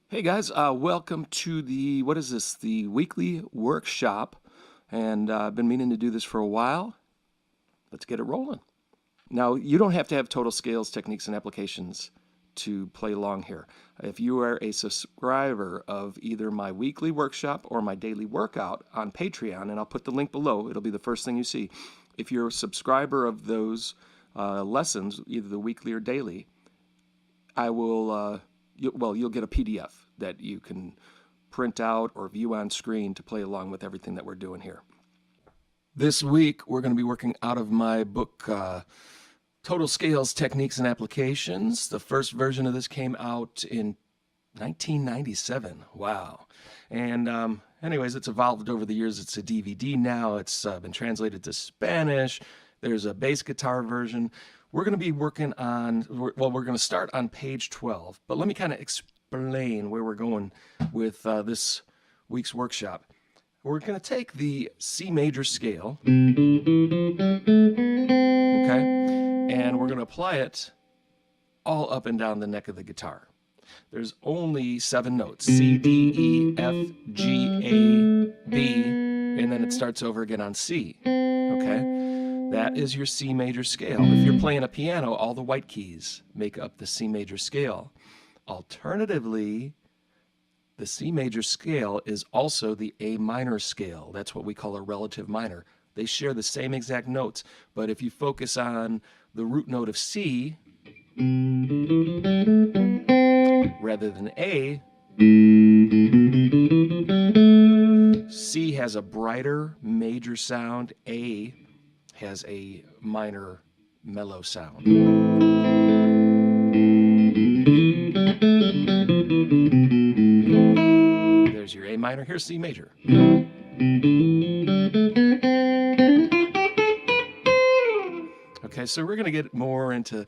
Hey guys, welcome to the, what is this, the weekly workshop, and I've been meaning to do this for a while. Let's get it rolling. Now, you don't have to have total scales, techniques, and applications to play along here. If you are a subscriber of either my weekly workshop or my daily workout on Patreon, and I'll put the link below, it'll be the first thing you see. If you're a subscriber of those lessons, either the weekly or daily, I will, you'll get a PDF that you can print out or view on screen to play along with everything that we're doing here. This week, we're going to be working out of my book, Total Scales, Techniques, and Applications. The first version of this came out in 1997. Wow. And anyways, it's evolved over the years. It's a DVD now. It's been translated to Spanish. There's a bass guitar version. We're going to be working on, well, we're going to start on page 12, but let me kind of explain where we're going with this week's workshop. We're going to take the C major scale, okay, and we're going to apply it all up and down the neck of the guitar. There's only 7 notes, C, D, E, F, G, A, B, and then it starts over again on C, okay? That is your C major scale. If you're playing a piano, all the white keys make up the C major scale. Alternatively, the C major scale is also the A minor scale. That's what we call a relative minor. They share the same exact notes, but if you focus on the root note of C rather than A, C has a brighter major sound, A has a minor mellow sound. There's your A minor. Here's C major. Okay, so we're going to get more into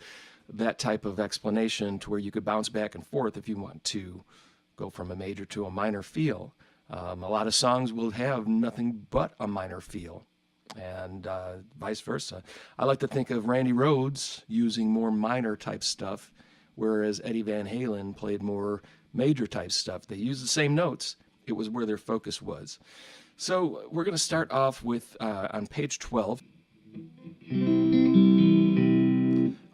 that type of explanation to where you could bounce back and forth if you want to go from a major to a minor feel. A lot of songs will have nothing but a minor feel, and vice versa. I like to think of Randy Rhoads using more minor type stuff, whereas Eddie Van Halen played more major type stuff. They used the same notes. It was where their focus was. So we're going to start off with on page 12.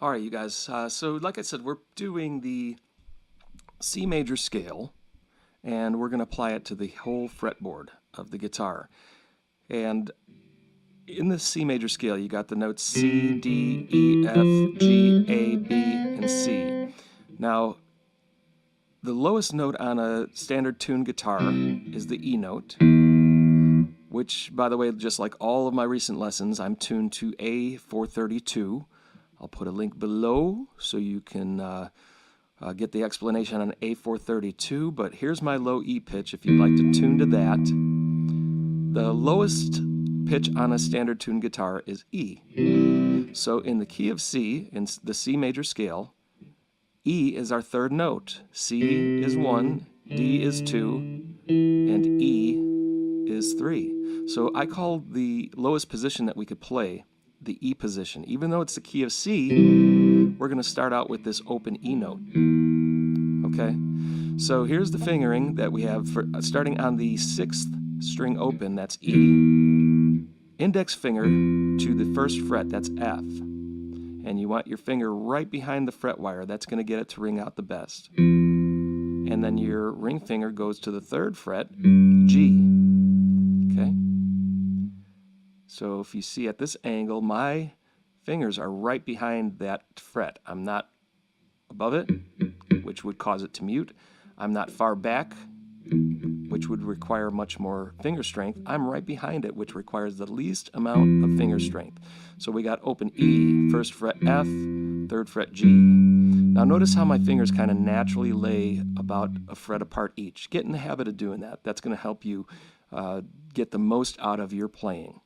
All right, you guys. So like I said, we're doing the C major scale, and we're going to apply it to the whole fretboard of the guitar. And in the C major scale, you got the notes C, D, E, F, G, A, B, and C. Now, the lowest note on a standard tuned guitar is the E note, which, by the way, just like all of my recent lessons, I'm tuned to A432. I'll put a link below so you can get the explanation on A432, but here's my low E pitch if you'd like to tune to that. The lowest pitch on a standard tuned guitar is E. So in the key of C, in the C major scale, E is our third note. C is 1, D is 2, and E is 3. So I call the lowest position that we could play the E position. Even though it's the key of C, we're going to start out with this open E note. Okay? So here's the fingering that we have for starting on the 6th string open, that's E. Index finger to the 1st fret, that's F. And you want your finger right behind the fret wire. That's going to get it to ring out the best. And then your ring finger goes to the 3rd fret, G. Okay? So if you see at this angle, my fingers are right behind that fret. I'm not above it, which would cause it to mute. I'm not far back, which would require much more finger strength. I'm right behind it, which requires the least amount of finger strength. So we got open E, first fret F, third fret G. Now notice how my fingers kind of naturally lay about a fret apart each. Get in the habit of doing that. That's going to help you get the most out of your playing.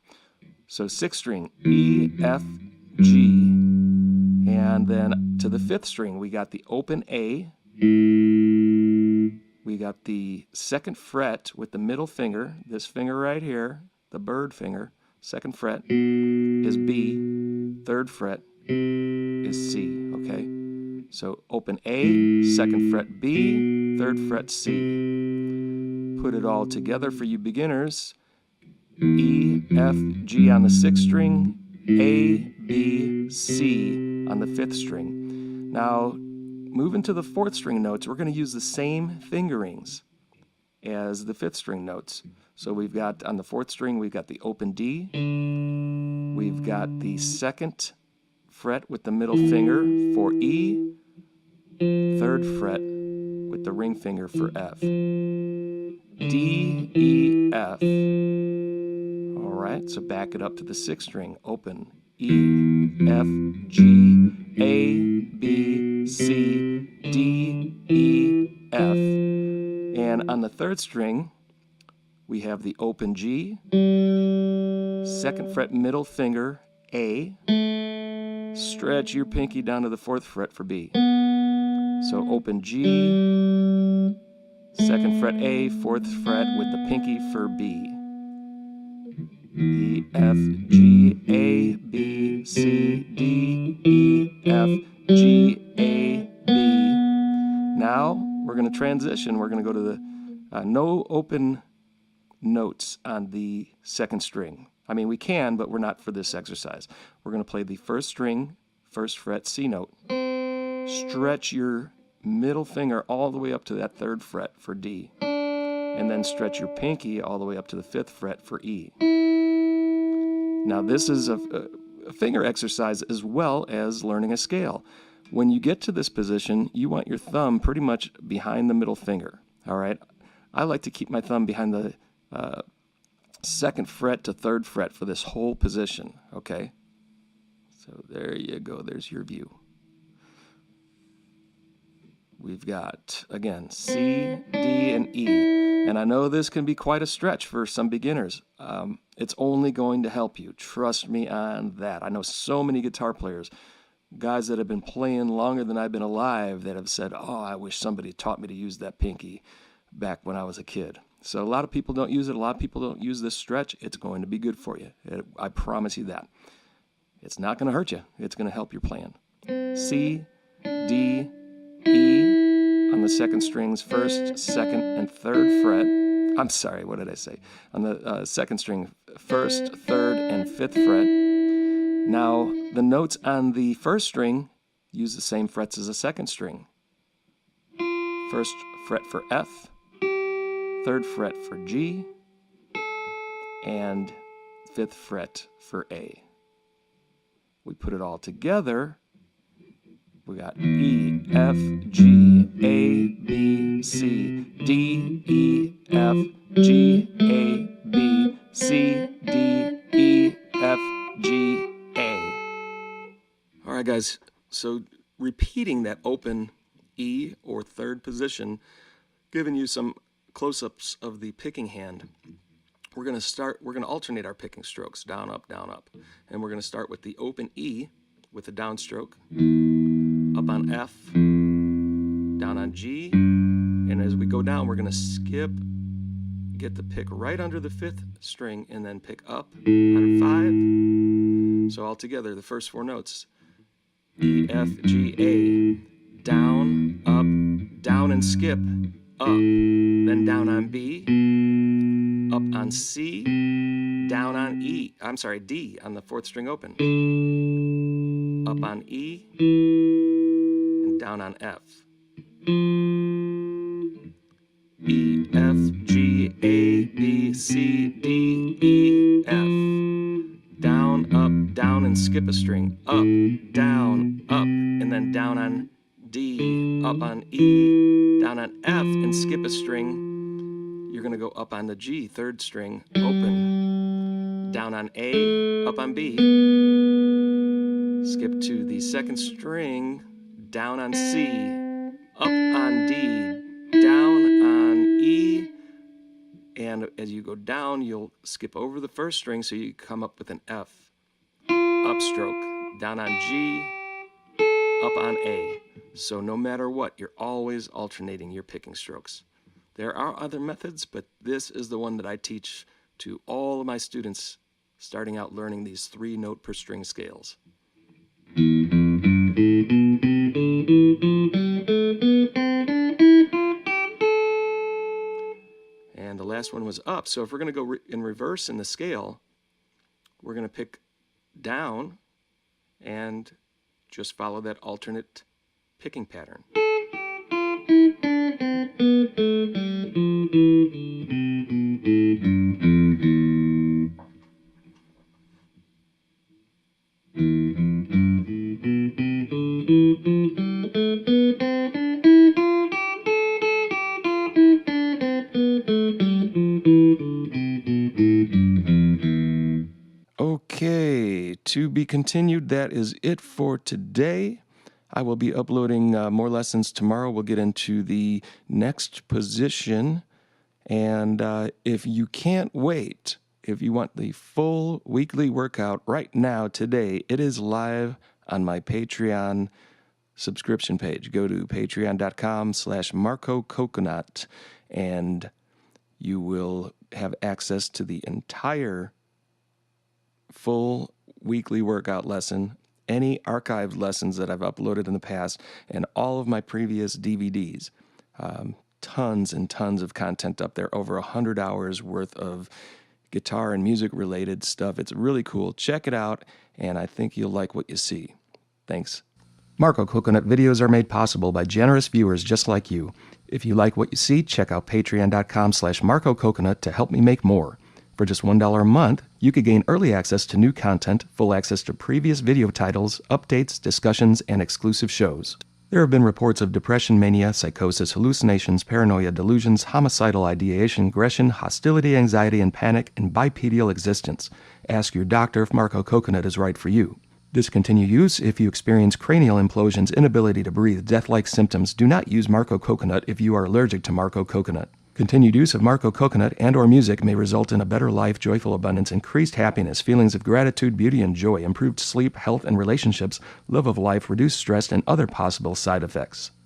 So sixth string, E, F, G, and then to the fifth string we got the open A. We got the second fret with the middle finger, this finger right here, the bird finger, second fret is B, third fret is C, okay? So open A, second fret B, third fret C. Put it all together for you beginners. E, F, G on the sixth string, A, B, C on the fifth string. Now, moving to the fourth string notes, we're going to use the same fingerings as the fifth string notes. So we've got, on the fourth string, we've got the open D. We've got the second fret with the middle finger for E. Third fret with the ring finger for F. D, E, F. All right, so back it up to the sixth string. Open E, F, G, A, B, C, D, E, F. And on the third string, we have the open G, second fret middle finger, A. Stretch your pinky down to the fourth fret for B. So open G, second fret A, fourth fret with the pinky for B. E, F, G, A, B, C, D, E, F, G, A, B. Now we're going to transition. We're going to go to the no open notes on the second string. I mean, we can, but we're not for this exercise. We're going to play the first string, first fret C note. Stretch your middle finger all the way up to that third fret for D. And then stretch your pinky all the way up to the fifth fret for E. Now this is a finger exercise as well as learning a scale. When you get to this position, you want your thumb pretty much behind the middle finger. All right? I like to keep my thumb behind the second fret to third fret for this whole position. Okay? So there you go. There's your view. We've got, again, C, D, and E. And I know this can be quite a stretch for some beginners. It's only going to help you. Trust me on that. I know so many guitar players, guys that have been playing longer than I've been alive, that have said, oh, I wish somebody taught me to use that pinky back when I was a kid. So a lot of people don't use it. A lot of people don't use this stretch. It's going to be good for you. I promise you that. It's not going to hurt you. It's going to help your playing. C, D, E on the second strings, first, second, and third fret. I'm sorry, what did I say? On the second string, first, third, and fifth fret. Now, the notes on the first string use the same frets as the second string. First fret for F, third fret for G, and fifth fret for A. We put it all together. We got E, F, G, A, B, C, D, E, F, G, A, B, C, D, E, F, G, A. All right, guys, so repeating that open E or third position, giving you some close-ups of the picking hand. We're going to alternate our picking strokes, down, up, and we're going to start with the open E with a downstroke, up on F, down on G, and as we go down, we're going to skip, get the pick right under the fifth string, and then pick up on 5. So all together, the first 4 notes, E, F, G, A, down, up, down and skip, up, then down on B, up on C, down on E, D on the 4th string open, up on E, and down on F. E, F, G, A, B, C, D, E, F. Down, and skip a string. Up, and then down on D, up on E, down on F, and skip a string. You're going to go up on the G, 3rd string, open. Down on A, up on B, skip to the second string, down on C, up on D, down on E, and as you go down, you'll skip over the first string so you come up with an F. Upstroke, down on G, up on A. So no matter what, you're always alternating your picking strokes. There are other methods, but this is the one that I teach to all of my students starting out learning these 3-note per string scales. And the last one was up. So if we're going to go in reverse in the scale, we're going to pick down and just follow that alternate picking pattern. Okay, to be continued. That is it for today. I will be uploading more lessons tomorrow. We'll get into the next position. And if you can't wait, if you want the full weekly workout right now, today, it is live on my Patreon subscription page. Go to patreon.com/Marko Coconut, and you will have access to the entire full weekly workout lesson, any archived lessons that I've uploaded in the past, and all of my previous DVDs. Tons and tons of content up there, over 100 hours worth of guitar and music related stuff. It's really cool. Check it out, and I think you'll like what you see. Thanks. Marko Coconut videos are made possible by generous viewers just like you. If you like what you see, check out patreon.com/Marko Coconut to help me make more. For just $1 a month, you could gain early access to new content, full access to previous video titles, updates, discussions, and exclusive shows. There have been reports of depression, mania, psychosis, hallucinations, paranoia, delusions, homicidal ideation, aggression, hostility, anxiety, and panic, and bipedal existence. Ask your doctor if Marko Coconut is right for you. Discontinue use if you experience cranial implosions, inability to breathe, death-like symptoms. Do not use Marko Coconut if you are allergic to Marko Coconut. Continued use of Marko Coconut and/or music may result in a better life, joyful abundance, increased happiness, feelings of gratitude, beauty, and joy, improved sleep, health and relationships, love of life, reduced stress, and other possible side effects.